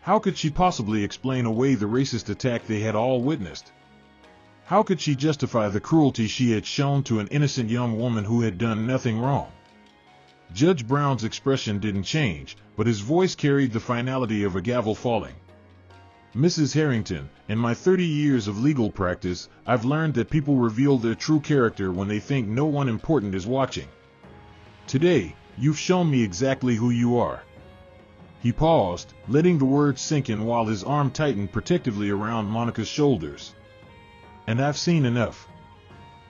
How could she possibly explain away the racist attack they had all witnessed? How could she justify the cruelty she had shown to an innocent young woman who had done nothing wrong? Judge Brown's expression didn't change, but his voice carried the finality of a gavel falling. "Mrs. Harrington, in my 30 years of legal practice, I've learned that people reveal their true character when they think no one important is watching. Today, you've shown me exactly who you are." He paused, letting the words sink in while his arm tightened protectively around Monica's shoulders. "And I've seen enough."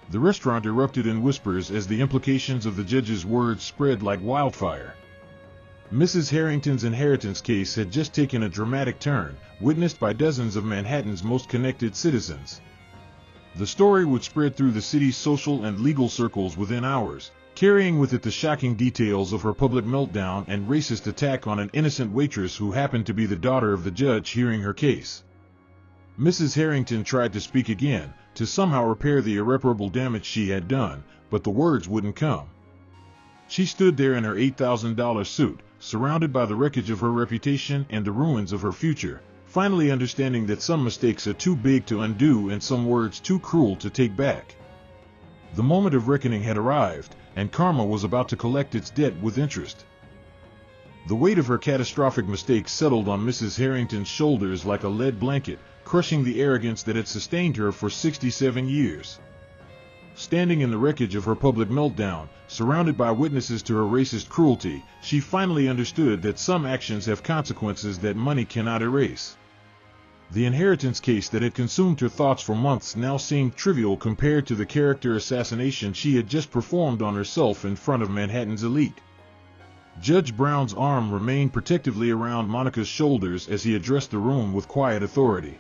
The restaurant erupted in whispers as the implications of the judge's words spread like wildfire. Mrs. Harrington's inheritance case had just taken a dramatic turn, witnessed by dozens of Manhattan's most connected citizens. The story would spread through the city's social and legal circles within hours, carrying with it the shocking details of her public meltdown and racist attack on an innocent waitress who happened to be the daughter of the judge hearing her case. Mrs. Harrington tried to speak again, to somehow repair the irreparable damage she had done, but the words wouldn't come. She stood there in her $8,000 suit, surrounded by the wreckage of her reputation and the ruins of her future, finally understanding that some mistakes are too big to undo and some words too cruel to take back. The moment of reckoning had arrived, and karma was about to collect its debt with interest. The weight of her catastrophic mistake settled on Mrs. Harrington's shoulders like a lead blanket, crushing the arrogance that had sustained her for 67 years. Standing in the wreckage of her public meltdown, surrounded by witnesses to her racist cruelty, she finally understood that some actions have consequences that money cannot erase. The inheritance case that had consumed her thoughts for months now seemed trivial compared to the character assassination she had just performed on herself in front of Manhattan's elite. Judge Brown's arm remained protectively around Monica's shoulders as he addressed the room with quiet authority.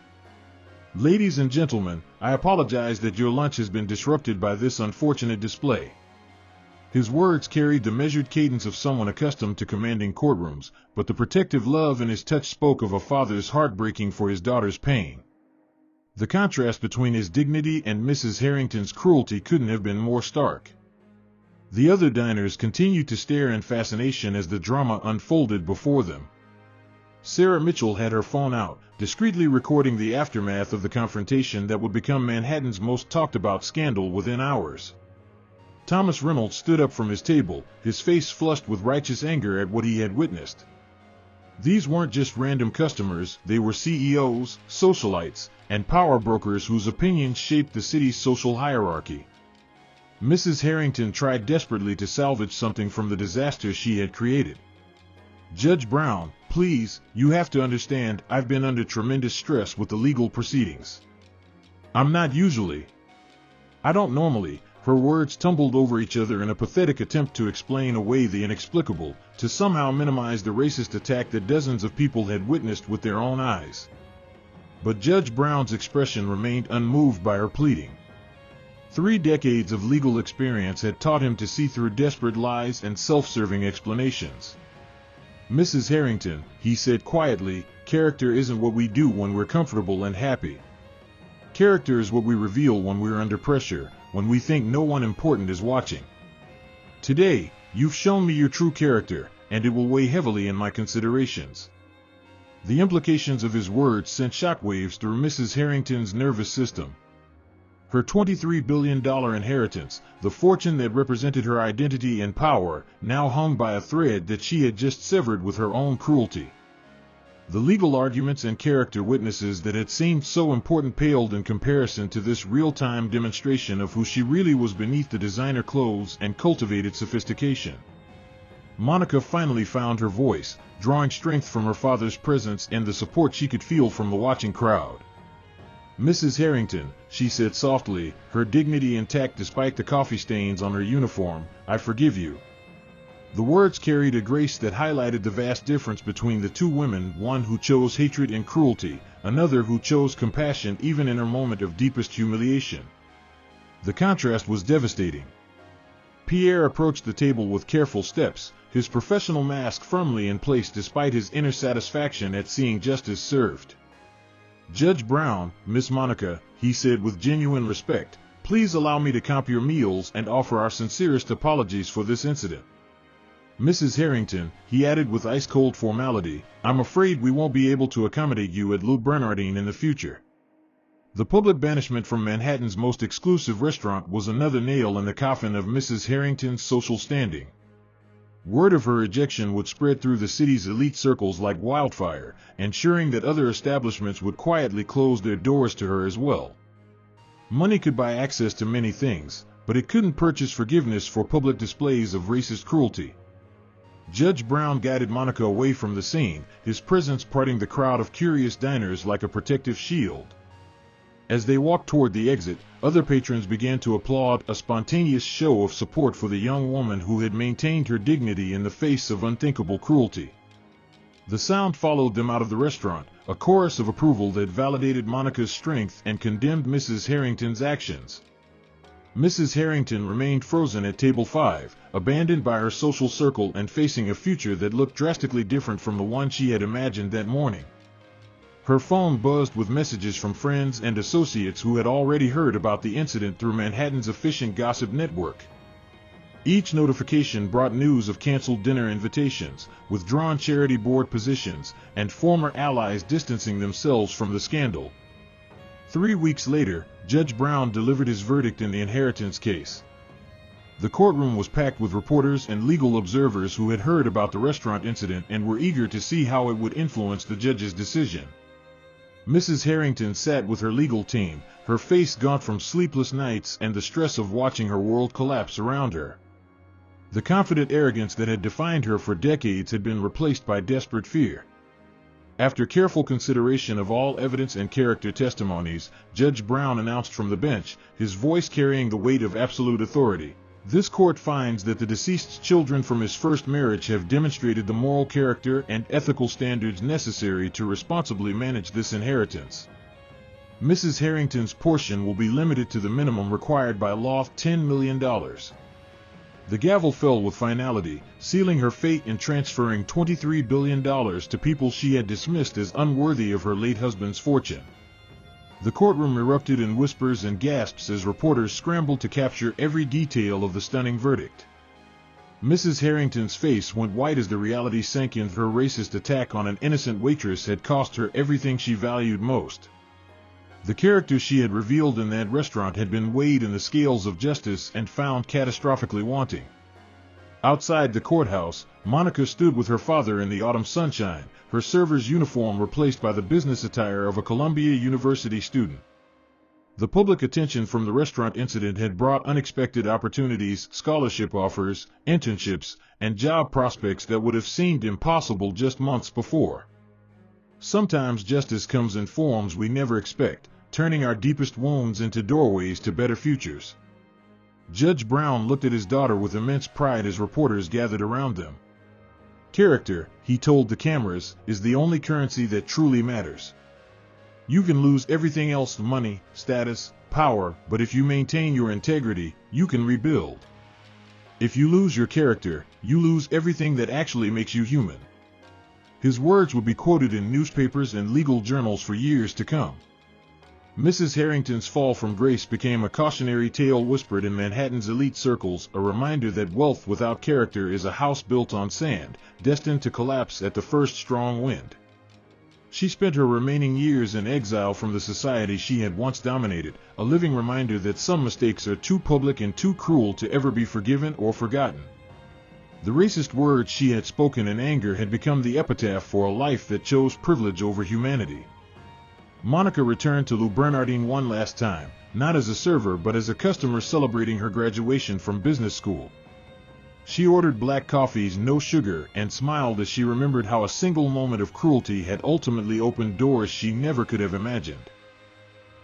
"Ladies and gentlemen, I apologize that your lunch has been disrupted by this unfortunate display. His words carried the measured cadence of someone accustomed to commanding courtrooms, but the protective love in his touch spoke of a father's heart breaking for his daughter's pain. The contrast between his dignity and Mrs. Harrington's cruelty couldn't have been more stark. The other diners continued to stare in fascination as the drama unfolded before them. Sarah Mitchell had her phone out, discreetly recording the aftermath of the confrontation that would become Manhattan's most talked-about scandal within hours. Thomas Reynolds stood up from his table, his face flushed with righteous anger at what he had witnessed. These weren't just random customers, they were CEOs, socialites, and power brokers whose opinions shaped the city's social hierarchy. Mrs. Harrington tried desperately to salvage something from the disaster she had created. "Judge Brown, please, you have to understand, I've been under tremendous stress with the legal proceedings. I'm not usually. I don't normally." Her words tumbled over each other in a pathetic attempt to explain away the inexplicable, to somehow minimize the racist attack that dozens of people had witnessed with their own eyes. But Judge Brown's expression remained unmoved by her pleading. 3 decades of legal experience had taught him to see through desperate lies and self-serving explanations. "Mrs. Harrington," he said quietly, "character isn't what we do when we're comfortable and happy. Character is what we reveal when we're under pressure, when we think no one important is watching. Today, you've shown me your true character, and it will weigh heavily in my considerations." The implications of his words sent shockwaves through Mrs. Harrington's nervous system. Her $23 billion inheritance, the fortune that represented her identity and power, now hung by a thread that she had just severed with her own cruelty. The legal arguments and character witnesses that had seemed so important paled in comparison to this real-time demonstration of who she really was beneath the designer clothes and cultivated sophistication. Monica finally found her voice, drawing strength from her father's presence and the support she could feel from the watching crowd. "Mrs. Harrington," she said softly, her dignity intact despite the coffee stains on her uniform, "I forgive you." The words carried a grace that highlighted the vast difference between the two women, one who chose hatred and cruelty, another who chose compassion even in her moment of deepest humiliation. The contrast was devastating. Pierre approached the table with careful steps, his professional mask firmly in place despite his inner satisfaction at seeing justice served. "Judge Brown, Miss Monica," he said with genuine respect, "please allow me to comp your meals and offer our sincerest apologies for this incident. Mrs. Harrington," he added with ice-cold formality, "I'm afraid we won't be able to accommodate you at Le Bernardin in the future." The public banishment from Manhattan's most exclusive restaurant was another nail in the coffin of Mrs. Harrington's social standing. Word of her ejection would spread through the city's elite circles like wildfire, ensuring that other establishments would quietly close their doors to her as well. Money could buy access to many things, but it couldn't purchase forgiveness for public displays of racist cruelty. Judge Brown guided Monica away from the scene, his presence parting the crowd of curious diners like a protective shield. As they walked toward the exit, other patrons began to applaud, a spontaneous show of support for the young woman who had maintained her dignity in the face of unthinkable cruelty. The sound followed them out of the restaurant, a chorus of approval that validated Monica's strength and condemned Mrs. Harrington's actions. Mrs. Harrington remained frozen at table 5, abandoned by her social circle and facing a future that looked drastically different from the one she had imagined that morning. Her phone buzzed with messages from friends and associates who had already heard about the incident through Manhattan's efficient gossip network. Each notification brought news of canceled dinner invitations, withdrawn charity board positions, and former allies distancing themselves from the scandal. 3 weeks later, Judge Brown delivered his verdict in the inheritance case. The courtroom was packed with reporters and legal observers who had heard about the restaurant incident and were eager to see how it would influence the judge's decision. Mrs. Harrington sat with her legal team, her face gaunt from sleepless nights and the stress of watching her world collapse around her. The confident arrogance that had defined her for decades had been replaced by desperate fear. After careful consideration of all evidence and character testimonies, Judge Brown announced from the bench, his voice carrying the weight of absolute authority, "This court finds that the deceased's children from his first marriage have demonstrated the moral character and ethical standards necessary to responsibly manage this inheritance. Mrs. Harrington's portion will be limited to the minimum required by law, $10 million. The gavel fell with finality, sealing her fate and transferring $23 billion to people she had dismissed as unworthy of her late husband's fortune. The courtroom erupted in whispers and gasps as reporters scrambled to capture every detail of the stunning verdict. Mrs. Harrington's face went white as the reality sank in. Her racist attack on an innocent waitress had cost her everything she valued most. The character she had revealed in that restaurant had been weighed in the scales of justice and found catastrophically wanting. Outside the courthouse, Monica stood with her father in the autumn sunshine, her server's uniform replaced by the business attire of a Columbia University student. The public attention from the restaurant incident had brought unexpected opportunities, scholarship offers, internships, and job prospects that would have seemed impossible just months before. Sometimes justice comes in forms we never expect, turning our deepest wounds into doorways to better futures. Judge Brown looked at his daughter with immense pride as reporters gathered around them. Character, he told the cameras, is the only currency that truly matters. You can lose everything else, money, status, power, but if you maintain your integrity, you can rebuild. If you lose your character, you lose everything that actually makes you human. His words would be quoted in newspapers and legal journals for years to come. Mrs. Harrington's fall from grace became a cautionary tale whispered in Manhattan's elite circles, a reminder that wealth without character is a house built on sand, destined to collapse at the first strong wind. She spent her remaining years in exile from the society she had once dominated, a living reminder that some mistakes are too public and too cruel to ever be forgiven or forgotten. The racist words she had spoken in anger had become the epitaph for a life that chose privilege over humanity. Monica returned to Lou Bernardine one last time, not as a server but as a customer celebrating her graduation from business school. She ordered black coffees, no sugar, and smiled as she remembered how a single moment of cruelty had ultimately opened doors she never could have imagined.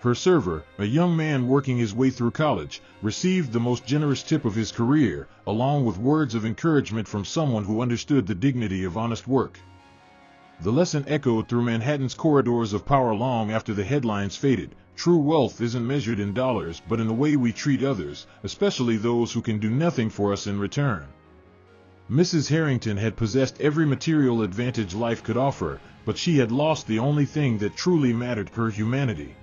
Her server, a young man working his way through college, received the most generous tip of his career, along with words of encouragement from someone who understood the dignity of honest work. The lesson echoed through Manhattan's corridors of power long after the headlines faded. True wealth isn't measured in dollars but in the way we treat others, especially those who can do nothing for us in return. Mrs. Harrington had possessed every material advantage life could offer, but she had lost the only thing that truly mattered, her humanity.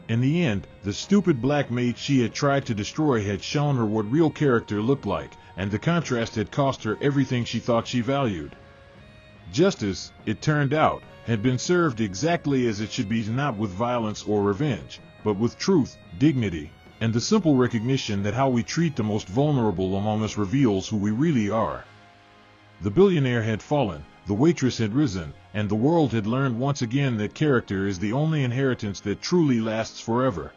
In the end, the stupid black maid she had tried to destroy had shown her what real character looked like, and the contrast had cost her everything she thought she valued. Justice, it turned out, had been served exactly as it should be, not with violence or revenge, but with truth, dignity, and the simple recognition that how we treat the most vulnerable among us reveals who we really are. The billionaire had fallen, the waitress had risen, and the world had learned once again that character is the only inheritance that truly lasts forever.